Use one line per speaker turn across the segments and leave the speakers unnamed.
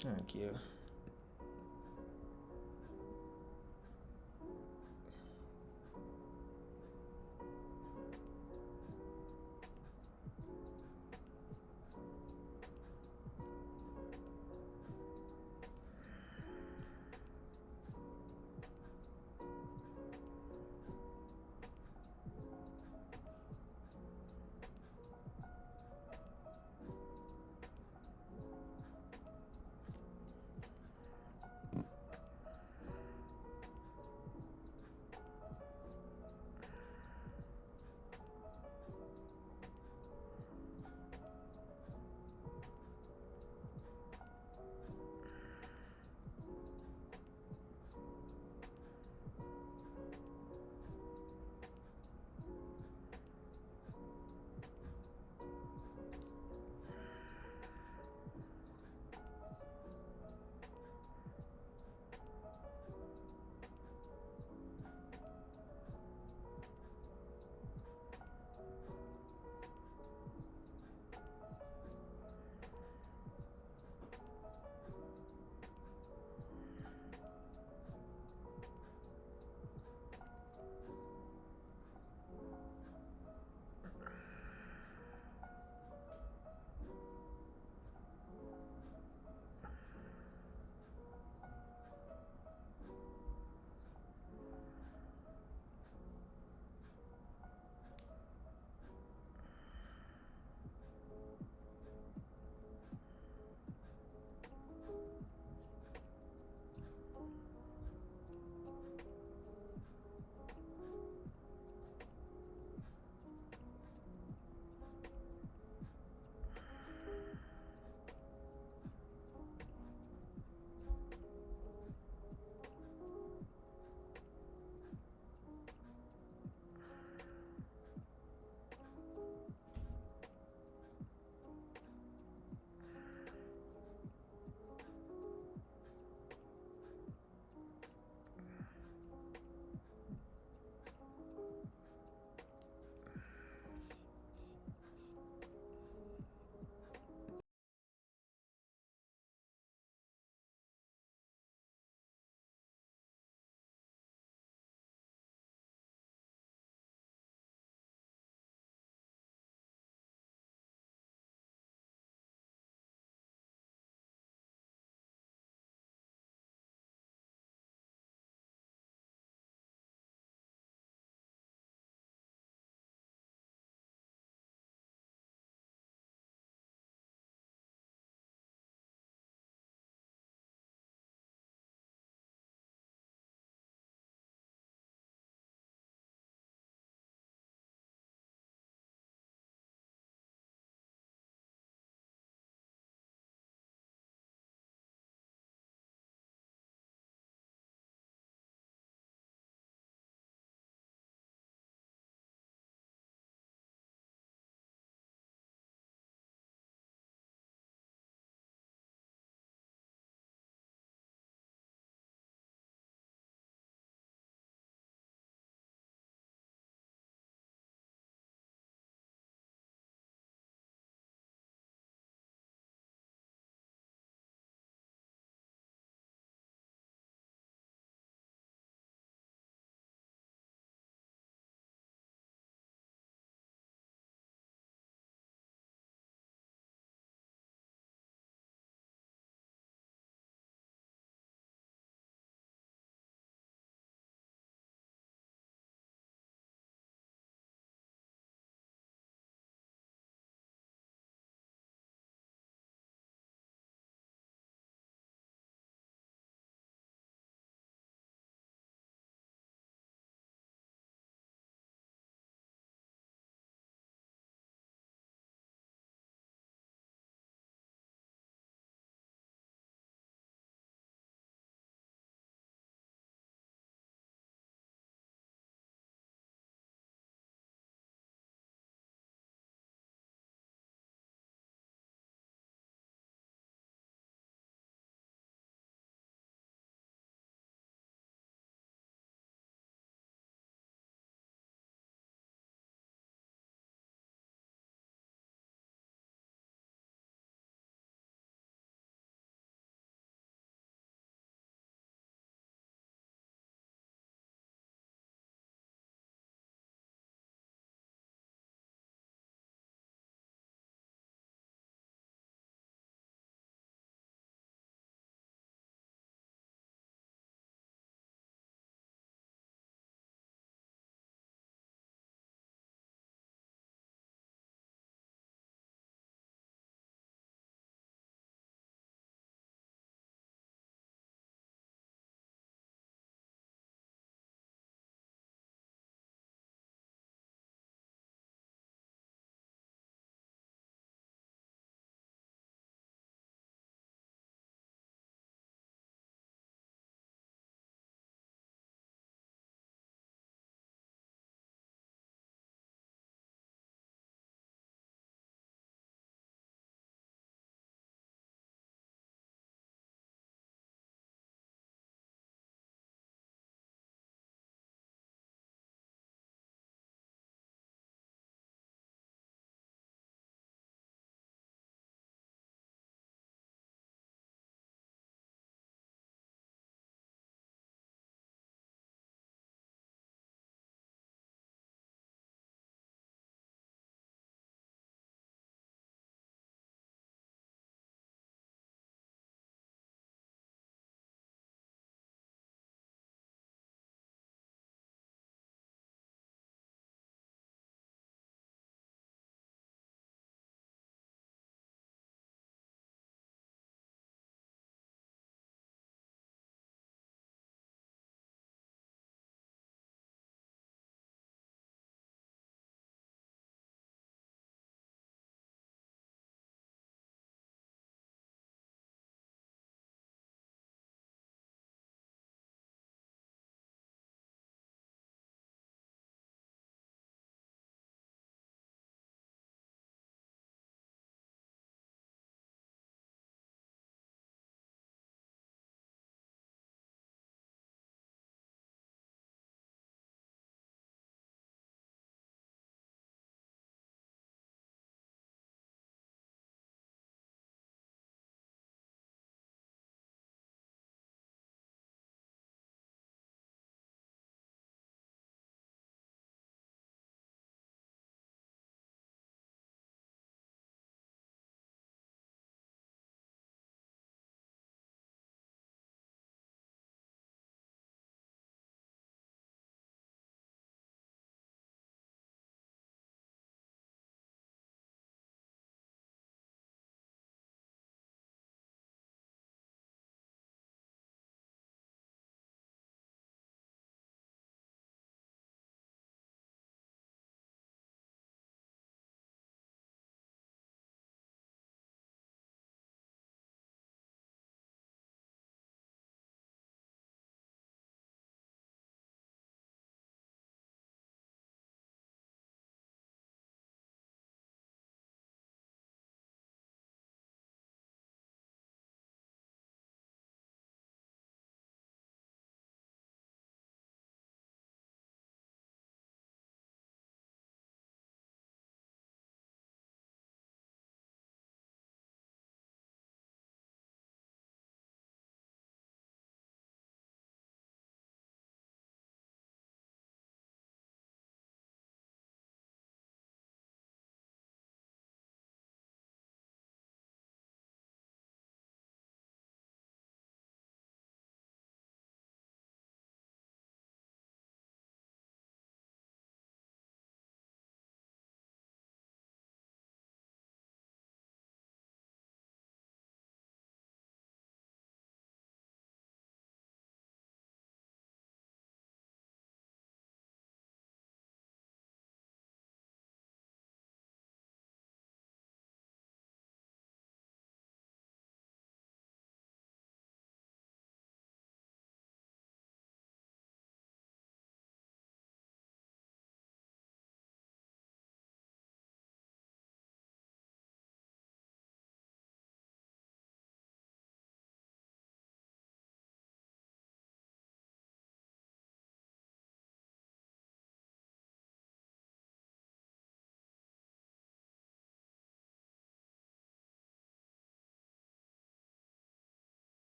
Thank you.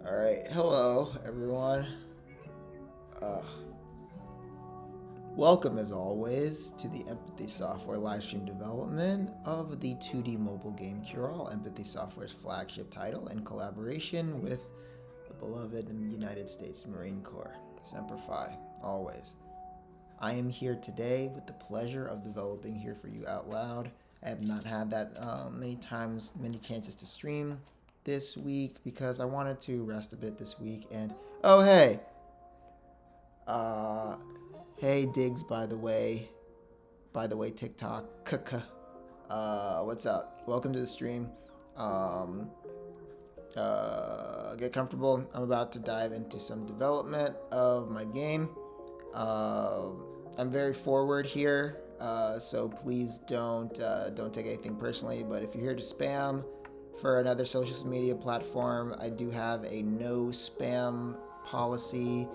All right, hello everyone. Uh, Welcome as always to the Empathy Software livestream development of the 2D mobile game Cure All, Empathy Software's flagship title in collaboration with the beloved United States Marine Corps. Semper Fi, always. I am here today with the pleasure of developing here for you out loud. I have not had that many chances to stream this week because I wanted to rest a bit this week. And oh uh, hey Diggs, by the way, TikTok, what's up? Welcome to the stream. Um, get comfortable. I'm about to dive into some development of my game. Uh, I'm very forward here, so please don't take anything personally. But if you're here to spam for another social media platform, I do have a no spam policy.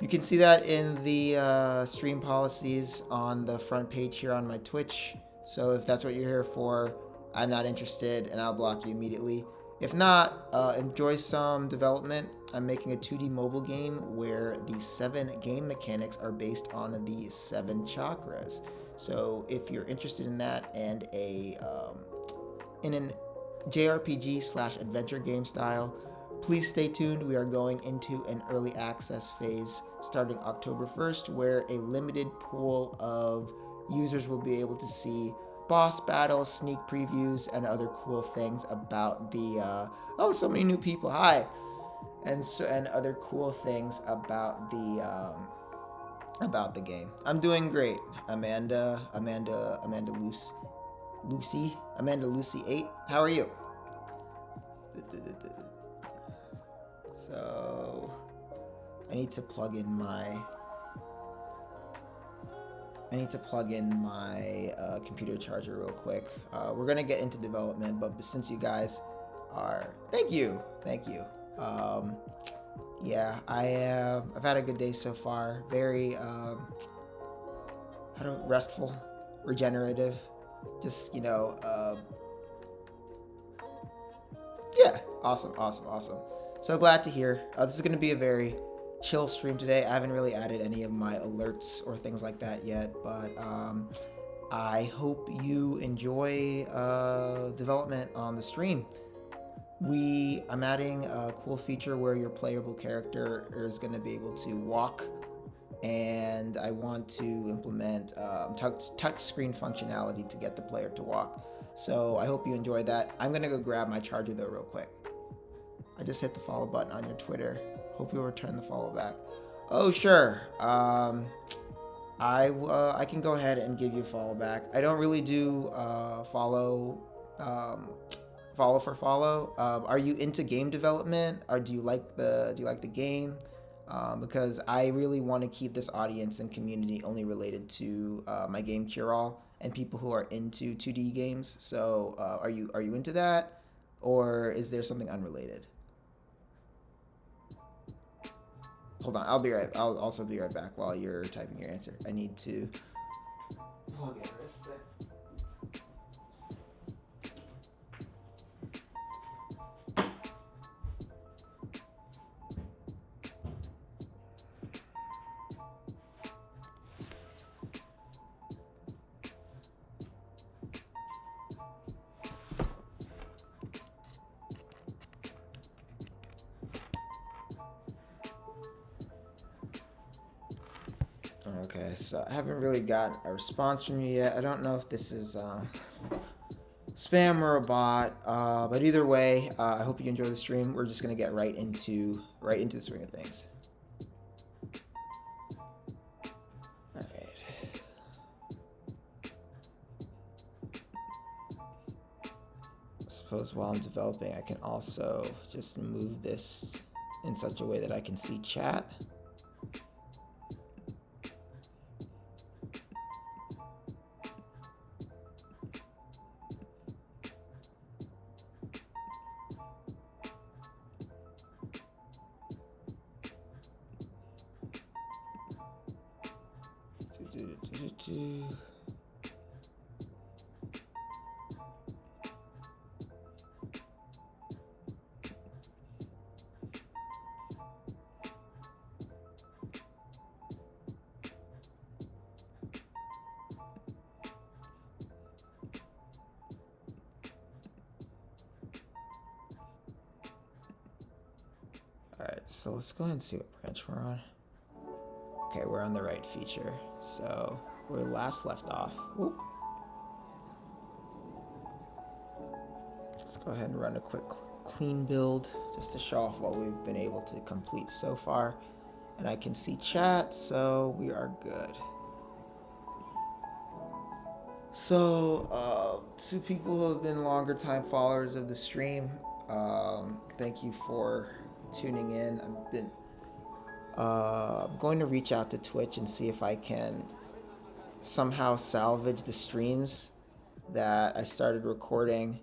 You can see that in the stream policies on the front page here on my Twitch. So if that's what you're here for, I'm not interested and I'll block you immediately. If not, enjoy some development. I'm making a 2D mobile game where the 7 game mechanics are based on the 7 chakras. So if you're interested in that and in an JRPG slash adventure game style, please stay tuned. We are going into an early access phase starting October 1st, where a limited pool of users will be able to see boss battles, sneak previews, and other cool things about the. So many new people. Hi, and other cool things about the game. I'm doing great, Amanda Lucy 8. How are you? So I need to plug in my computer charger real quick. We're gonna get into development, but since you guys are, thank you. Yeah, I've had a good day so far. Very restful, regenerative. Just yeah, awesome. So glad to hear. This is gonna be a very chill stream today. I haven't really added any of my alerts or things like that yet, but I hope you enjoy development on the stream. I'm adding a cool feature where your playable character is going to be able to walk, and I want to implement touch screen functionality to get the player to walk. So I hope you enjoy that. I'm going to go grab my charger though real quick. I just hit the follow button on your Twitter. Hope you'll return the follow back. Oh, sure. I can go ahead and give you a follow back. I don't really do follow for follow. Are you into game development, or do you like the game? Because I really want to keep this audience and community only related to my game Cure All and people who are into 2D games. So are you into that, or is there something unrelated? Hold on, I'll also be right back while you're typing your answer. I need to plug in this thing. Okay, so I haven't really got a response from you yet. I don't know if this is spam or a bot, but either way, I hope you enjoy the stream. We're just gonna get right into the swing of things. All right. I suppose while I'm developing, I can also just move this in such a way that I can see chat. So let's go ahead and see what branch we're on. Okay, we're on the right feature. So where we last left off. Whoop. Let's go ahead and run a quick clean build just to show off what we've been able to complete so far. And I can see chat, so we are good. So, to people who have been longer time followers of the stream, thank you for tuning in. I'm going to reach out to Twitch and see if I can somehow salvage the streams that I started recording.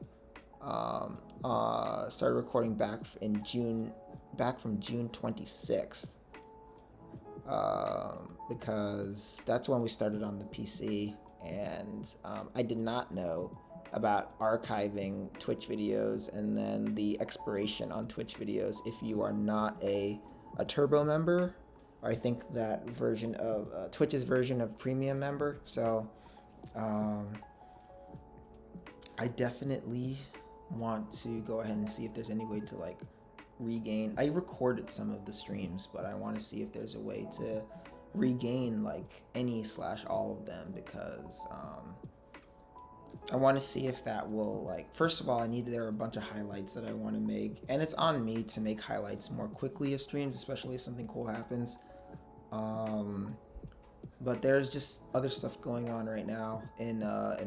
Started recording back from June 26th. Because that's when we started on the PC, and I did not know about archiving Twitch videos and then the expiration on Twitch videos if you are not a Turbo member, or I think that version of Twitch's version of Premium member. So I definitely want to go ahead and see if there's any way to like regain. I recorded some of the streams, but I want to see if there's a way to regain like any/all of them, because I want to see if that will, like, first of all, there are a bunch of highlights that I want to make, and it's on me to make highlights more quickly of streams, especially if something cool happens. But there's just other stuff going on right now in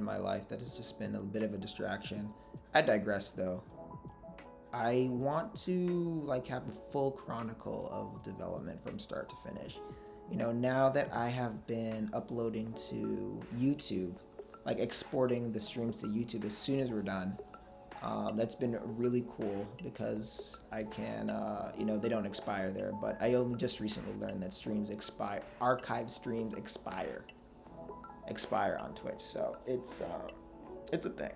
my life that has just been a bit of a distraction. I digress though. I want to like have a full chronicle of development from start to finish. You know, now that I have been uploading to YouTube, like exporting the streams to YouTube as soon as we're done, that's been really cool because I can, they don't expire there, but I only just recently learned that streams expire, archive streams expire on Twitch. So it's a thing.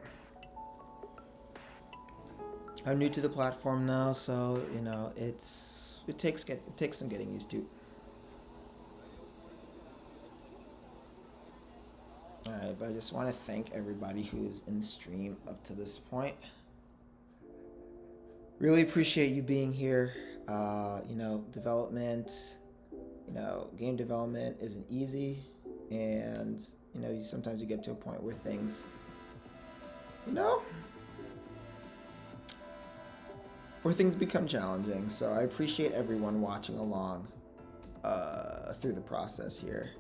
I'm new to the platform now, so it takes some getting used to. Alright, but I just want to thank everybody who is in the stream up to this point. Really appreciate you being here. Development, game development isn't easy, and sometimes you get to a point where things, where things become challenging. So I appreciate everyone watching along through the process here.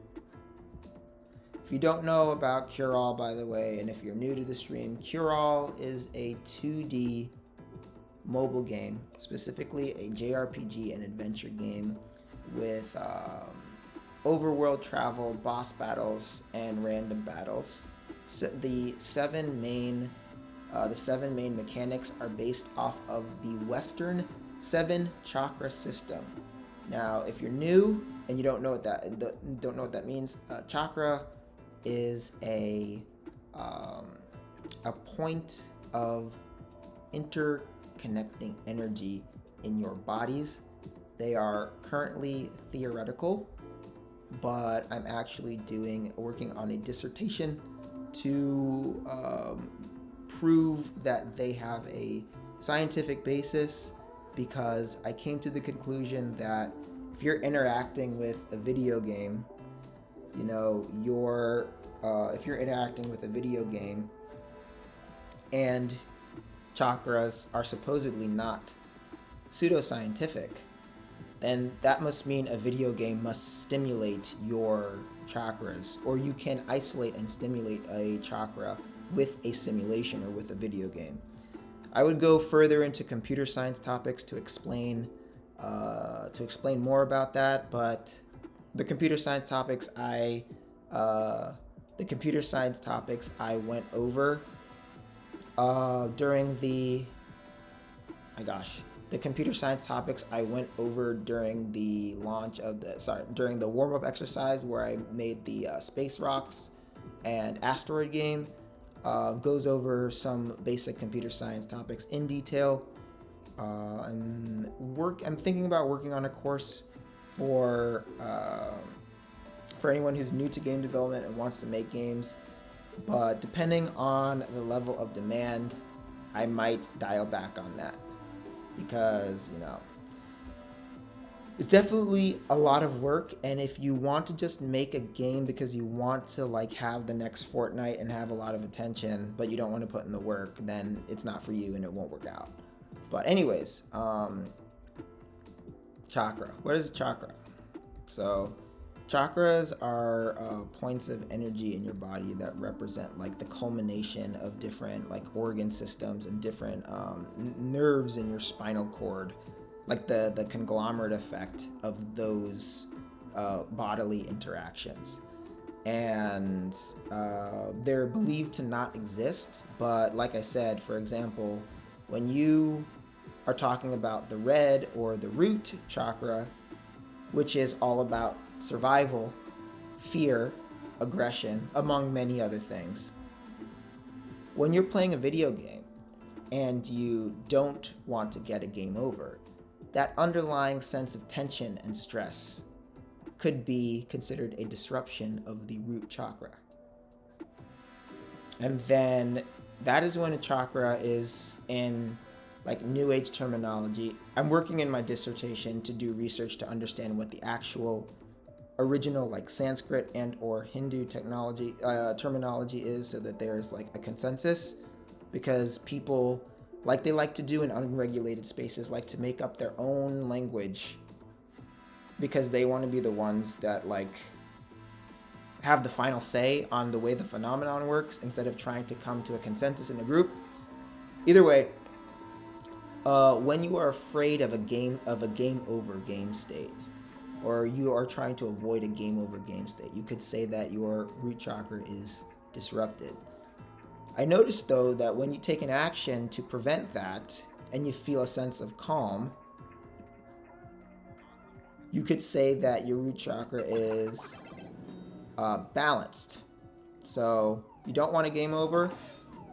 If you don't know about Cure-All, by the way, and if you're new to the stream, Cure-All is a 2D mobile game, specifically a JRPG and adventure game with overworld travel, boss battles, and random battles. So the seven main mechanics are based off of the Western 7 chakra system. Now, if you're new and you don't know what that means, chakra is a point of interconnecting energy in your bodies. They are currently theoretical, but I'm actually working on a dissertation to prove that they have a scientific basis, because I came to the conclusion that if you're interacting with a video game, if you're interacting with a video game and chakras are supposedly not pseudoscientific, then that must mean a video game must stimulate your chakras, or you can isolate and stimulate a chakra with a simulation or with a video game. I would go further into computer science topics to explain more about that, but the computer science topics I went over during the launch of during the warm-up exercise where I made the Space Rocks and Asteroid game. Goes over some basic computer science topics in detail. I'm thinking about working on a course for anyone who's new to game development and wants to make games, but depending on the level of demand, I might dial back on that, because It's definitely a lot of work, and if you want to just make a game because you want to like have the next Fortnite and have a lot of attention, but you don't want to put in the work, then it's not for you and it won't work out. But anyways, chakra. What is chakra? So chakras are points of energy in your body that represent like the culmination of different like organ systems and different nerves in your spinal cord, like the conglomerate effect of those bodily interactions. And they're believed to not exist, but like I said, for example, when you are talking about the red or the root chakra, which is all about survival, fear, aggression, among many other things. When you're playing a video game and you don't want to get a game over, that underlying sense of tension and stress could be considered a disruption of the root chakra. And then that is when a chakra is in like new age terminology. I'm working in my dissertation to do research to understand what the actual original like Sanskrit and or Hindu terminology is, so that there's like a consensus, because people, like they like to do in unregulated spaces, like to make up their own language because they want to be the ones that like have the final say on the way the phenomenon works instead of trying to come to a consensus in a group. Either way, when you are afraid of a game over game state, or you are trying to avoid a game over game state, you could say that your root chakra is disrupted. I noticed though that when you take an action to prevent that and you feel a sense of calm, you could say that your root chakra is balanced. So you don't want a game over,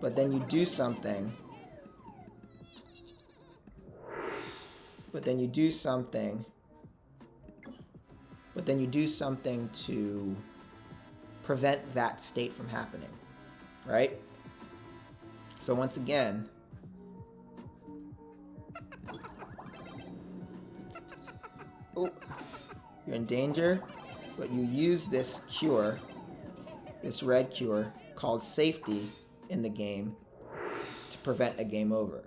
but then you do something. But then you do something to prevent that state from happening, right? So once again, you're in danger, but you use this cure, this red cure called safety in the game, to prevent a game over.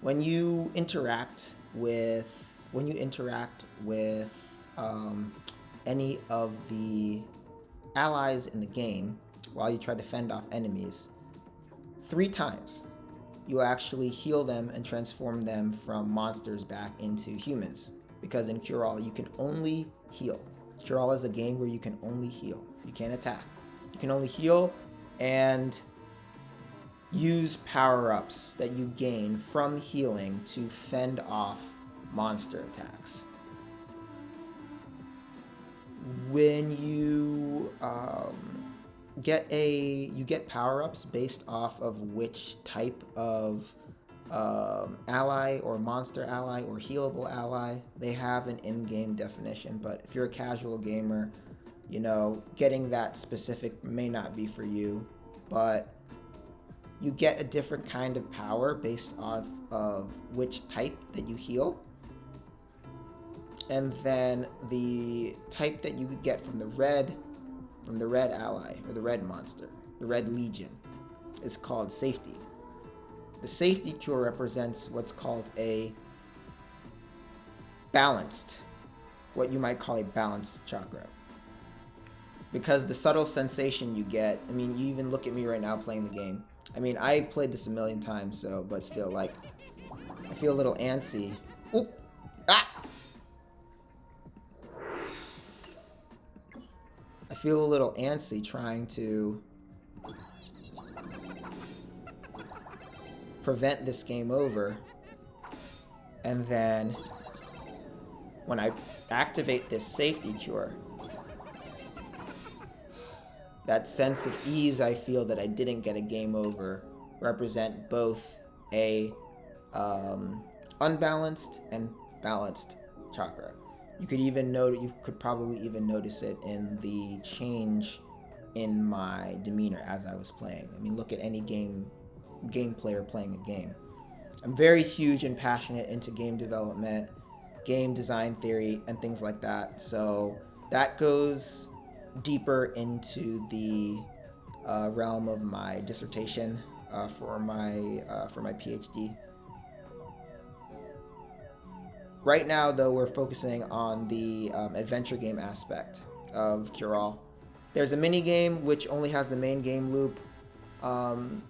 When you interact with any of the allies in the game while you try to fend off enemies, 3 times you actually heal them and transform them from monsters back into humans. Because in Cure All you can only heal. Cure All is a game where you can only heal. You can't attack. You can only heal and use power-ups that you gain from healing to fend off monster attacks. When you get power-ups based off of which type of ally or monster ally or healable ally. They have an in-game definition, but if you're a casual gamer, you know, getting that specific may not be for you, but you get a different kind of power based off of which type that you heal. And then the type that you get from the red ally or the red monster, the red legion, is called safety. The safety cure represents what's called a balanced, what you might call a balanced chakra. Because the subtle sensation you get, I mean, you even look at me right now playing the game. I mean, I've played this a million times, so, but still, like, I feel a little antsy. Ooh! Ah! I feel a little antsy trying to prevent this game over. And then when I activate this safety cure, that sense of ease I feel that I didn't get a game over represent both a unbalanced and balanced chakra. You could probably even notice it in the change in my demeanor as I was playing. I mean, look at any game player playing a game. I'm very huge and passionate into game development. game design theory, and things like that. So that goes deeper into the realm of my dissertation for my PhD. Right now, though, we're focusing on the adventure game aspect of Cure All. There's a mini game which only has the main game loop, um,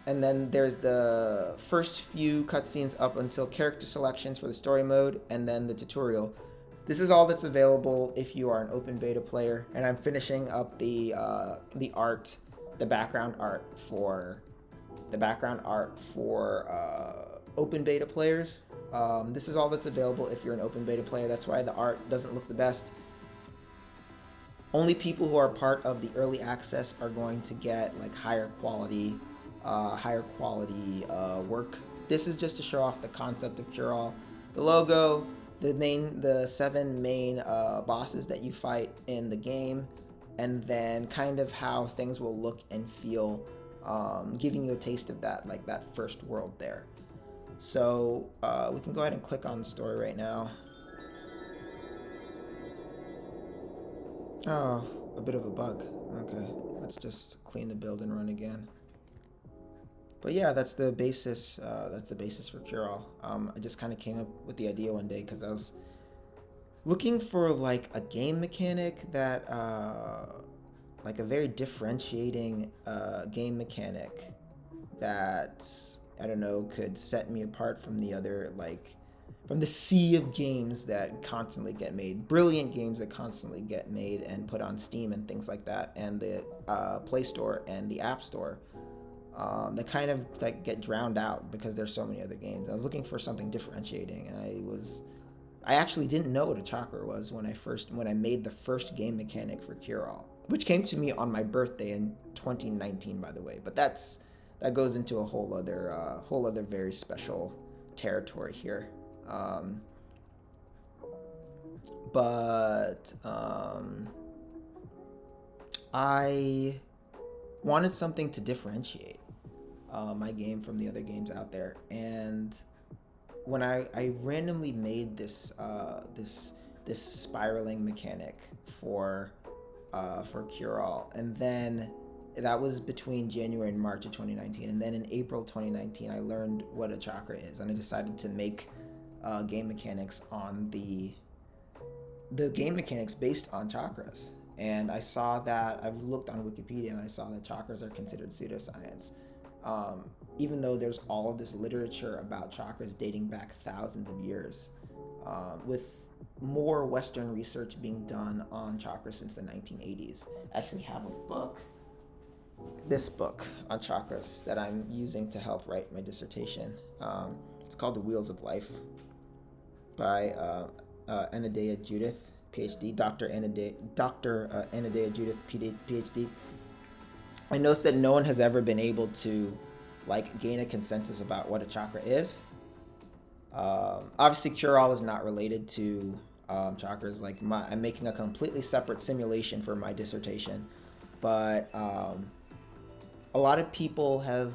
and then there's the first few cutscenes up until character selections for the story mode, and then the tutorial. This is all that's available if you are an open beta player, and I'm finishing up the art, the background art for open beta players. This is all that's available if you're an open beta player. That's why the art doesn't look the best. Only people who are part of the early access are going to get like higher quality work. This is just to show off the concept of Cure All, the logo, the 7 main bosses that you fight in the game, and then kind of how things will look and feel, giving you a taste of that, like that first world there. So we can go ahead and click on the story right now. Oh, a bit of a bug. Okay, let's just clean the build and run again. But yeah, that's the basis. That's the basis for Cure All. I just kind of came up with the idea one day because I was looking for like a game mechanic that, like a very differentiating game mechanic that, I don't know, could set me apart from the other, like, from the sea of games that constantly get made, brilliant games that constantly get made and put on Steam and things like that, and the Play Store and the App Store. That kind of like get drowned out because there's so many other games. I was looking for something differentiating, and I actually didn't know what a chakra was when I made the first game mechanic for Cure All, which came to me on my birthday in 2019, by the way. But that goes into a whole other very special territory here. I wanted something to differentiate my game from the other games out there, and when I randomly made this spiraling mechanic for Cure All, and then that was between January and March of 2019, and then in April 2019 I learned what a chakra is, and I decided to make game mechanics on the game mechanics based on chakras. And I saw that, I've looked on Wikipedia and I saw that chakras are considered pseudoscience, even though there's all of this literature about chakras dating back thousands of years, with more Western research being done on chakras since the 1980s. I actually have a book, this book on chakras, that I'm using to help write my dissertation. It's called The Wheels of Life by Anodea Judith, PhD, Dr. Anodea Judith, PhD. I noticed that no one has ever been able to like gain a consensus about what a chakra is. Obviously, Cure All is not related to chakras. Like I'm making a completely separate simulation for my dissertation, but a lot of people have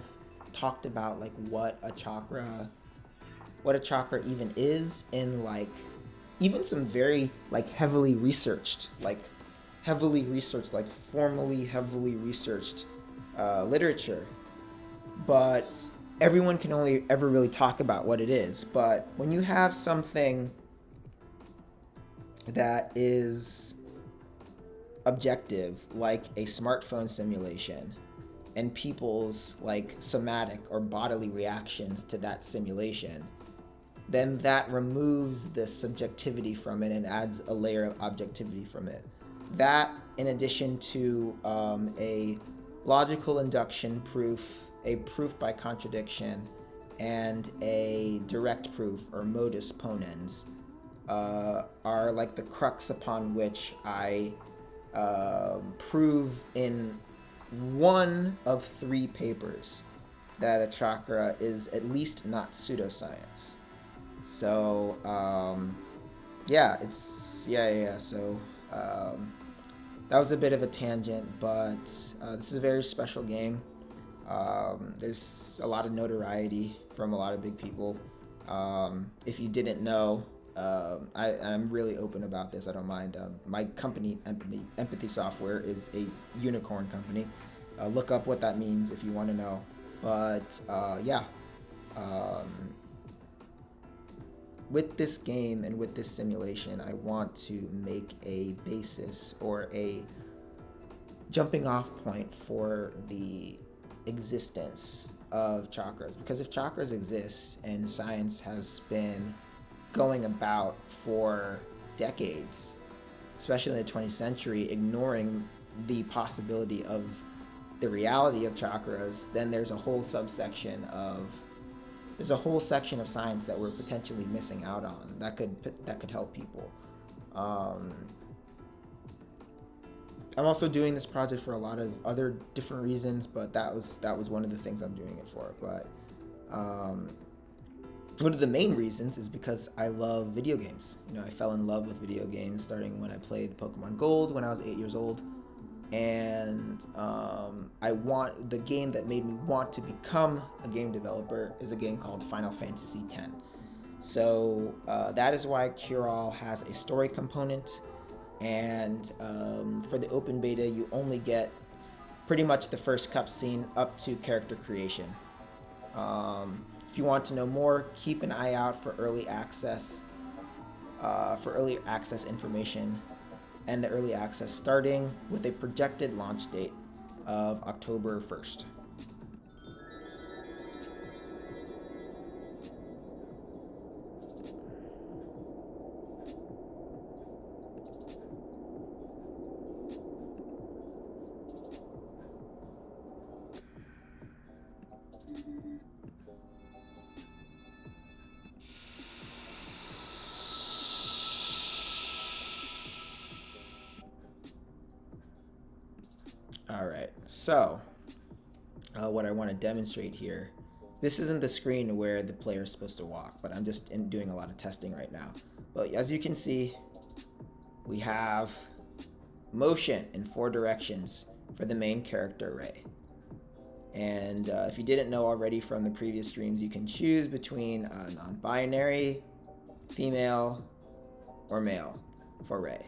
talked about like what a chakra even is in like even some very like heavily researched, like formally heavily researched literature, but everyone can only ever really talk about what it is. But when you have something that is objective, like a smartphone simulation, and people's like somatic or bodily reactions to that simulation, then that removes the subjectivity from it and adds a layer of objectivity from it. That, in addition to a logical induction proof, a proof by contradiction, and a direct proof or modus ponens, are like the crux upon which I prove in one of 3 papers that a chakra is at least not pseudoscience. So so that was a bit of a tangent, but this is a very special game. There's a lot of notoriety from a lot of big people. If you didn't know, I'm really open about this. I don't mind. My company, Empathy Software, is a unicorn company. Look up what that means if you want to know. But yeah, um, with this game and with this simulation, I want to make a basis or a jumping off point for the existence of chakras. Because if chakras exist and science has been going about for decades, especially in the 20th century, ignoring the possibility of the reality of chakras, then there's a whole section of science that we're potentially missing out on that could help people. I'm also doing this project for a lot of other different reasons, but that was one of the things I'm doing it for. But one of the main reasons is because I love video games. I fell in love with video games starting when I played Pokemon Gold when I was 8 years old, and the game that made me want to become a game developer is a game called Final Fantasy X. So that is why Cure-All has a story component, and for the open beta, you only get pretty much the first cutscene up to character creation. If you want to know more, keep an eye out for early access information, and the early access starting with a projected launch date of October 1st. All right, so what I want to demonstrate here, this isn't the screen where the player is supposed to walk, but I'm just doing a lot of testing right now. But as you can see, we have motion in 4 directions for the main character, Ray. And if you didn't know already from the previous streams, you can choose between non-binary, female, or male for Ray.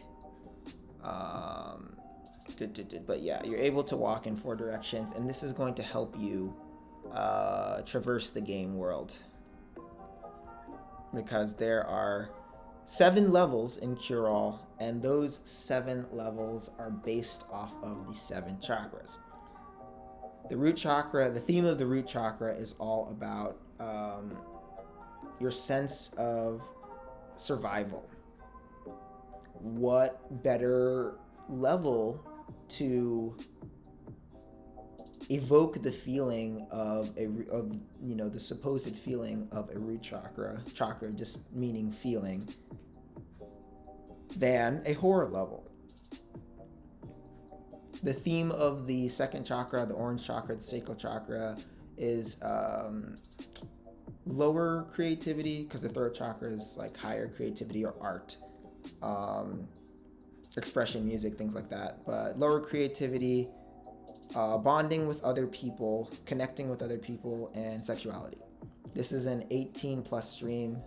But yeah, you're able to walk in 4 directions, and this is going to help you traverse the game world, because there are 7 levels in Cure-All, and those 7 levels are based off of the 7 chakras. The root chakra, the theme of the root chakra is all about your sense of survival. What better level to evoke the feeling of the supposed feeling of a root chakra just meaning feeling, than a horror level. The theme of the second chakra, the orange chakra, the sacral chakra, is lower creativity, because the third chakra is like higher creativity or art, expression, music, things like that. But lower creativity, bonding with other people, connecting with other people, and sexuality. This is an 18 plus stream.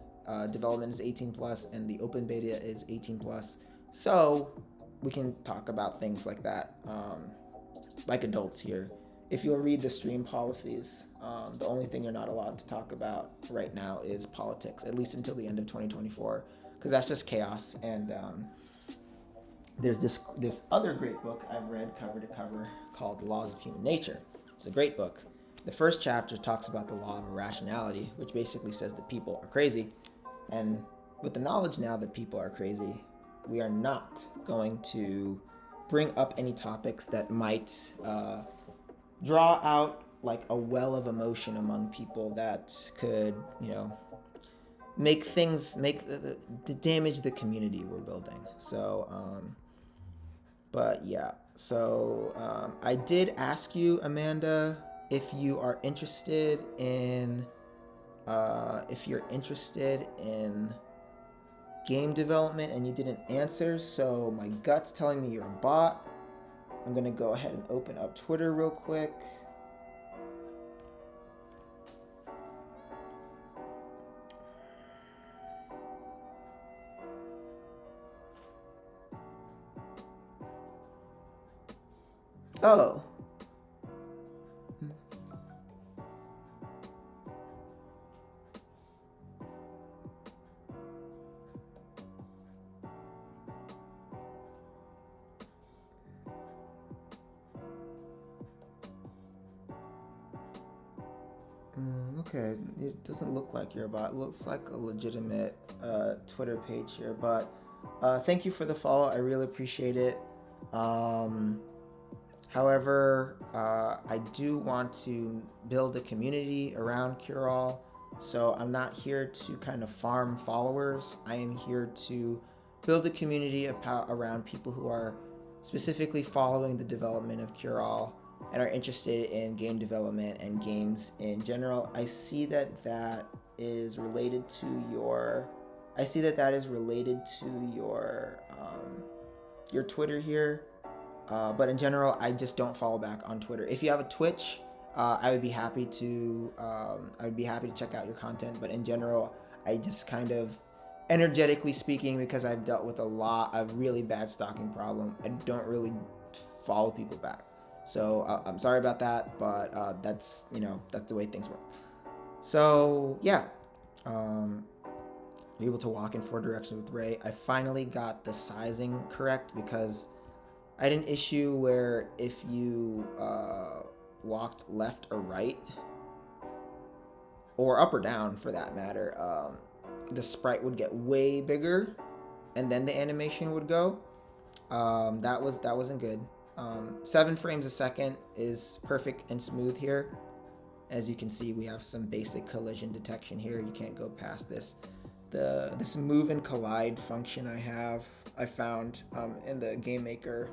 Development is 18 plus, and the open beta is 18 plus. So we can talk about things like that, like adults here. If you'll read the stream policies, the only thing you're not allowed to talk about right now is politics, at least until the end of 2024, because that's just chaos. And there's this other great book I've read cover to cover called The Laws of Human Nature. It's a great book. The first chapter talks about the law of irrationality, which basically says that people are crazy. And with the knowledge now that people are crazy, we are not going to bring up any topics that might draw out like a well of emotion among people that could, damage the community we're building. So, but yeah. So I did ask you, Amanda, if you are interested in game development, and you didn't answer, so my gut's telling me you're a bot. I'm gonna go ahead and open up Twitter real quick. Oh. Okay, it doesn't look like your bot. It looks like a legitimate Twitter page here, but thank you for the follow. I really appreciate it. Um, However, I do want to build a community around Curall, so I'm not here to kind of farm followers. I am here to build a community around people who are specifically following the development of Curall and are interested in game development and games in general. I see that that is related to your. I see that that is related to your Twitter here. But in general, I just don't follow back on Twitter. If you have a Twitch, I would be happy to. I would be happy to check out your content. But in general, I just kind of, energetically speaking, because I've dealt with a really bad stalking problem, I don't really follow people back. So I'm sorry about that, but that's that's the way things work. So yeah, be able to walk in four directions with Ray. I finally got the sizing correct because I had an issue where if you walked left or right, or up or down for that matter, the sprite would get way bigger, and then the animation would go. That wasn't good. 7 frames a second is perfect and smooth here. As you can see, we have some basic collision detection here. You can't go past this. This move and collide function I found in the Game Maker.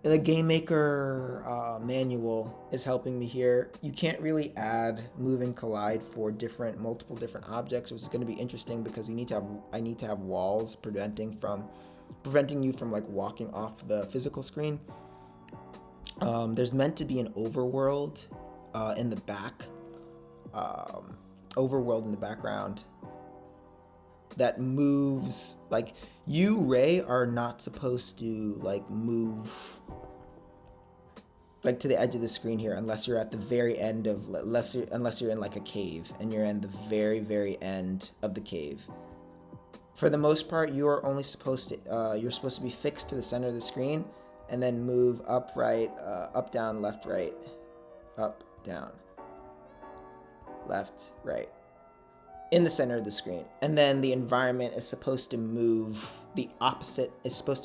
The Game Maker manual is helping me here. You can't really add move and collide for multiple different objects, which is going to be interesting because I need to have walls preventing you from like walking off the physical screen. There's meant to be an overworld in the back, overworld in the background that moves. Like, you, Ray, are not supposed to like move like to the edge of the screen here unless you're at the very end of unless you're in like a cave and you're in the very, very end of the cave. For the most part, you are only supposed to you're supposed to be fixed to the center of the screen and then move up, right, up, down, left, right, up, down, left, right, in the center of the screen. And then the environment is supposed to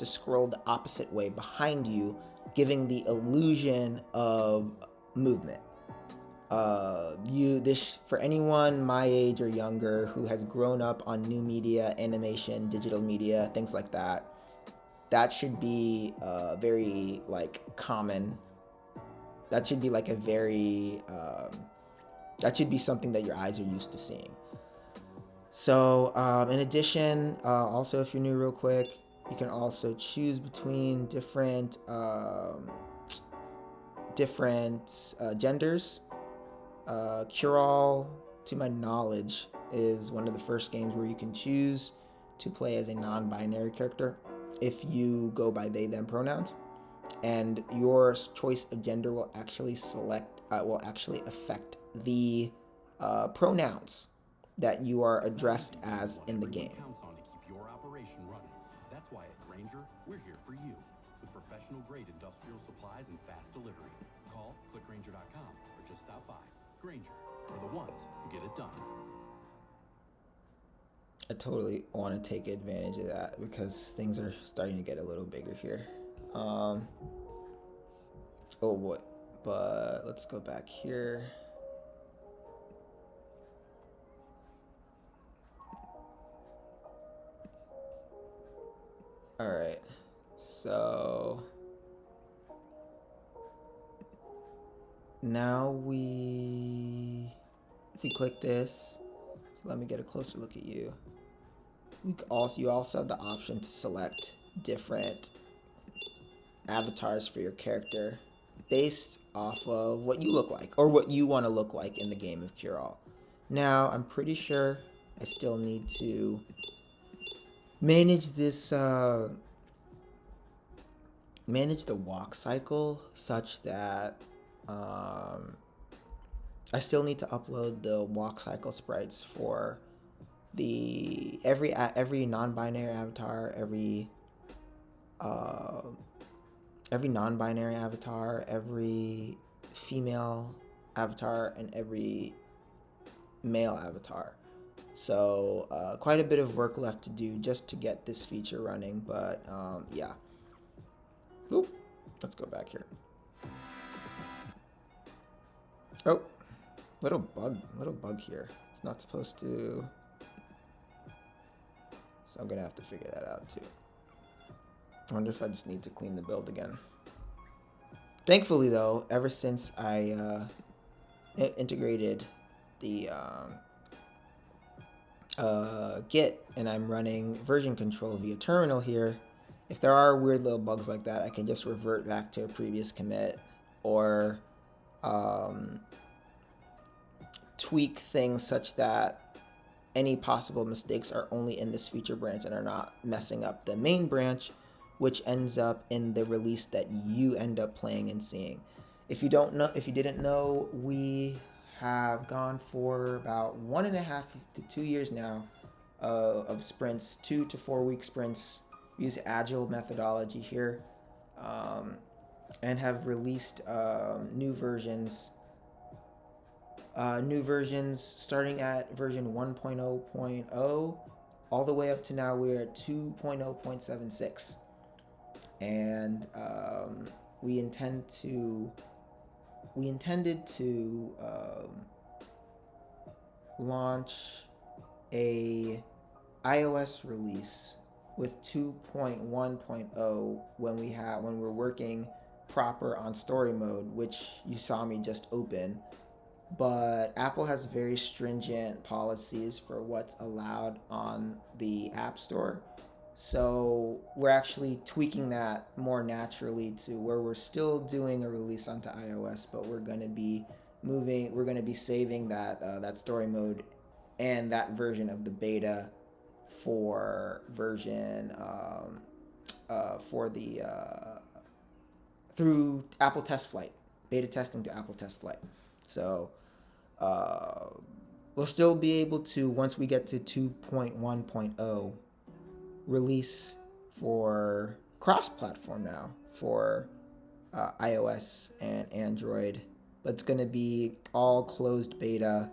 scroll the opposite way behind you, giving the illusion of movement. For anyone my age or younger who has grown up on new media, animation, digital media, things like that, that should be very like common. That should be like a very that should be something that your eyes are used to seeing. So in addition, also if you're new, real quick, you can also choose between different genders. Curall, to my knowledge, is one of the first games where you can choose to play as a non-binary character if you go by they them pronouns, and your choice of gender will actually affect the pronouns that you are addressed as in the game.
Counts on to keep your operation running. That's why at Grainger, we're here for you with professional grade industrial supplies and fast delivery. Call clickgrainger.com or just stop by. Grainger, for the ones who get it done.
I totally want to take advantage of that because things are starting to get a little bigger here. Oh boy, but let's go back here. All right, so now if we click this, so let me get a closer look at you. You also have the option to select different avatars for your character based off of what you look like or what you want to look like in the game of Curall. Now, I'm pretty sure I still need to manage this manage the walk cycle such that I still need to upload the walk cycle sprites for the every non-binary avatar, every non-binary avatar, every female avatar, and every male avatar. So quite a bit of work left to do just to get this feature running, but yeah. Oop, let's go back here. Oh, little bug here. It's not supposed to. So I'm gonna have to figure that out too. I wonder if I just need to clean the build again. Thankfully though, ever since I integrated the Git and I'm running version control via terminal here, if there are weird little bugs like that, I can just revert back to a previous commit or tweak things such that any possible mistakes are only in this feature branch and are not messing up the main branch, which ends up in the release that you end up playing and seeing. If you didn't know, we have gone for about 1.5 to 2 years now of sprints, 2 to 4 week sprints. We use agile methodology here, and have released new versions starting at version 1.0.0 all the way up to now. We're at 2.0.76, and we intended to launch a iOS release with 2.1.0 when we're working proper on story mode, which you saw me just open. But Apple has very stringent policies for what's allowed on the App Store. So we're actually tweaking that more naturally to where we're still doing a release onto iOS, but we're going to be saving that story mode and that version of the beta for version through Apple Test Flight, beta testing to Apple Test Flight. So we'll still be able to, once we get to 2.1.0, release for cross-platform now for iOS and Android, but it's going to be all closed beta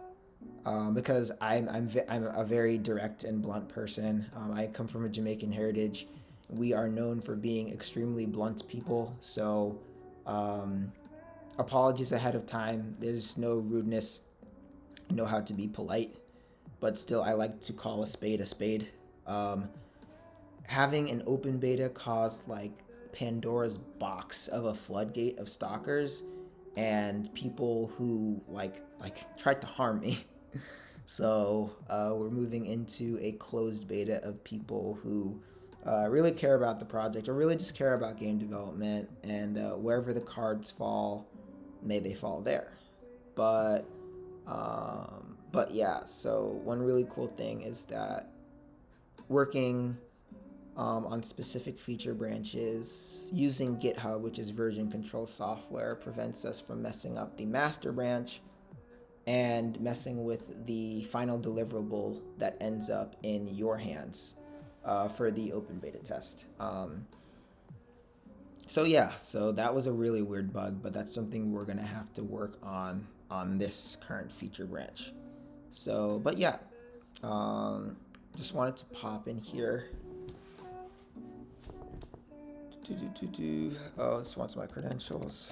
because I'm a very direct and blunt person. I come from a Jamaican heritage. We are known for being extremely blunt people, so apologies ahead of time. There's no rudeness. I know how to be polite, but still I like to call a spade a spade. Having an open beta caused like Pandora's box of a floodgate of stalkers and people who like tried to harm me. So we're moving into a closed beta of people who really care about the project or really just care about game development, and wherever the cards fall, may they fall there. But yeah, so one really cool thing is that working on specific feature branches using GitHub, which is version control software, prevents us from messing up the master branch and messing with the final deliverable that ends up in your hands for the open beta test. So yeah, so that was a really weird bug, but that's something we're gonna have to work on this current feature branch. So, but yeah, just wanted to pop in here. Oh, this wants my credentials.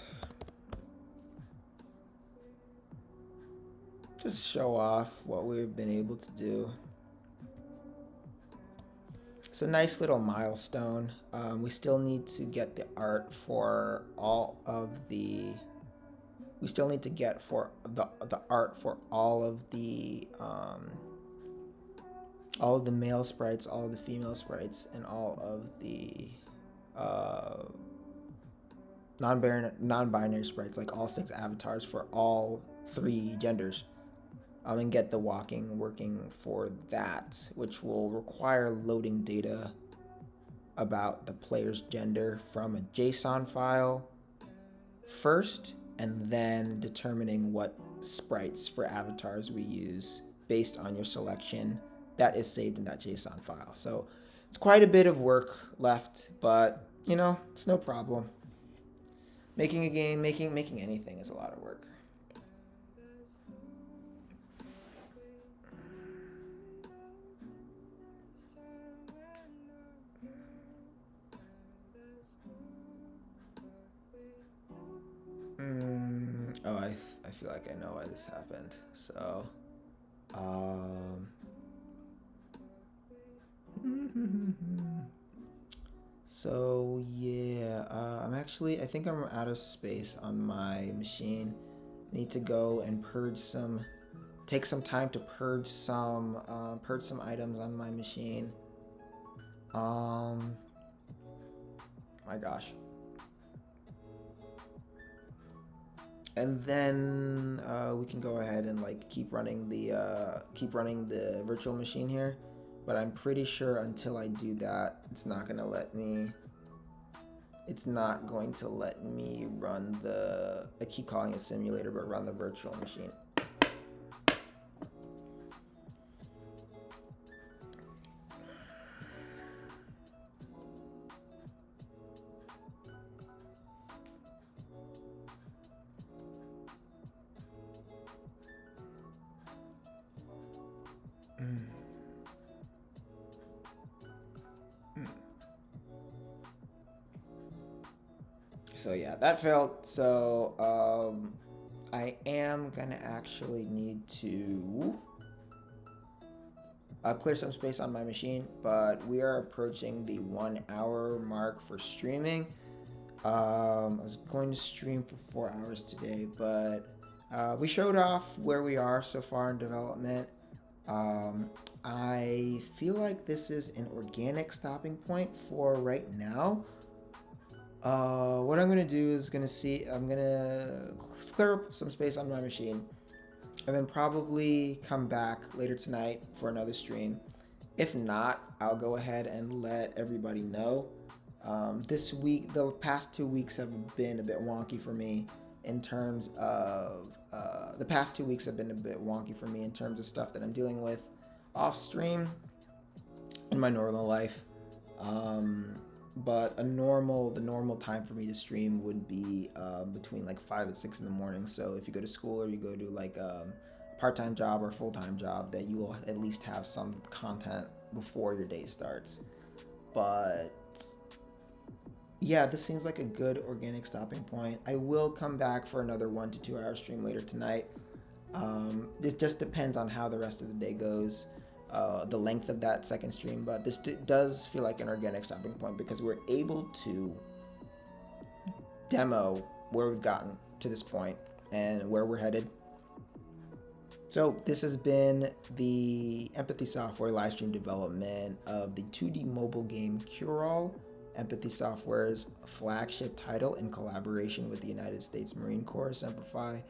Just show off what we've been able to do. It's a nice little milestone. We still need to get the art for all of the. We still need to get for the art for all of the male sprites, all of the female sprites, and all of the non-binary sprites, like all 6 avatars for all 3 genders. And get the walking working for that, which will require loading data about the player's gender from a JSON file first, and then determining what sprites for avatars we use based on your selection that is saved in that JSON file. So it's quite a bit of work left, but it's no problem. Making a game, making anything is a lot of work. Oh, I feel like I know why this happened. So, yeah, I think I'm out of space on my machine. I need to go and take some time to purge some items on my machine. My gosh. And then we can go ahead and keep running the virtual machine here, but I'm pretty sure until I do that, it's not going to let me run I keep calling it simulator, but run the virtual machine. So yeah, that failed. So I am gonna actually need to clear some space on my machine, but we are approaching the 1 hour mark for streaming. I was going to stream for 4 hours today, but we showed off where we are so far in development. I feel like this is an organic stopping point for right now. What I'm gonna do is I'm gonna clear up some space on my machine, and then probably come back later tonight for another stream. If not, I'll go ahead and let everybody know. This week, the past 2 weeks have been a bit wonky for me in terms of stuff that I'm dealing with off stream in my normal life. But the normal time for me to stream would be between 5 and 6 in the morning. So if you go to school or you go to a part-time job or full-time job, that you will at least have some content before your day starts. But yeah, this seems like a good organic stopping point. I will come back for another 1 to 2 hour stream later tonight. This just depends on how the rest of the day goes. The length of that second stream, but this does feel like an organic stopping point because we're able to demo where we've gotten to this point and where we're headed. So this has been the Empathy Software live stream development of the 2D mobile game Cure All, Empathy Software's flagship title in collaboration with the United States Marine Corps Semper Fi.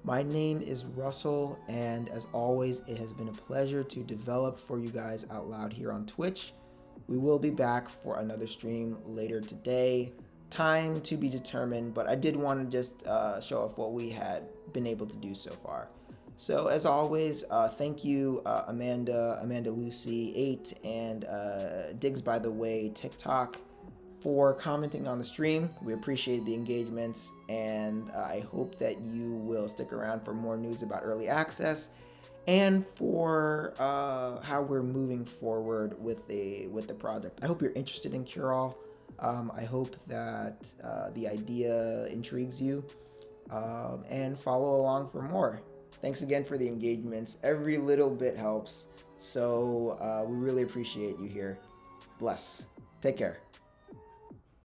My name is Russell, and as always, it has been a pleasure to develop for you guys out loud here on Twitch. We will be back for another stream later today. Time to be determined, but I did want to just show off what we had been able to do so far. So as always, thank you, Amanda Lucy 8, and Diggs by the Way TikTok for commenting on the stream. We appreciate the engagements, and I hope that you will stick around for more news about early access and for how we're moving forward with the project. I hope you're interested in Cure All. I hope that the idea intrigues you, and follow along for more. Thanks again for the engagements. Every little bit helps, so we really appreciate you here. Bless. Take care.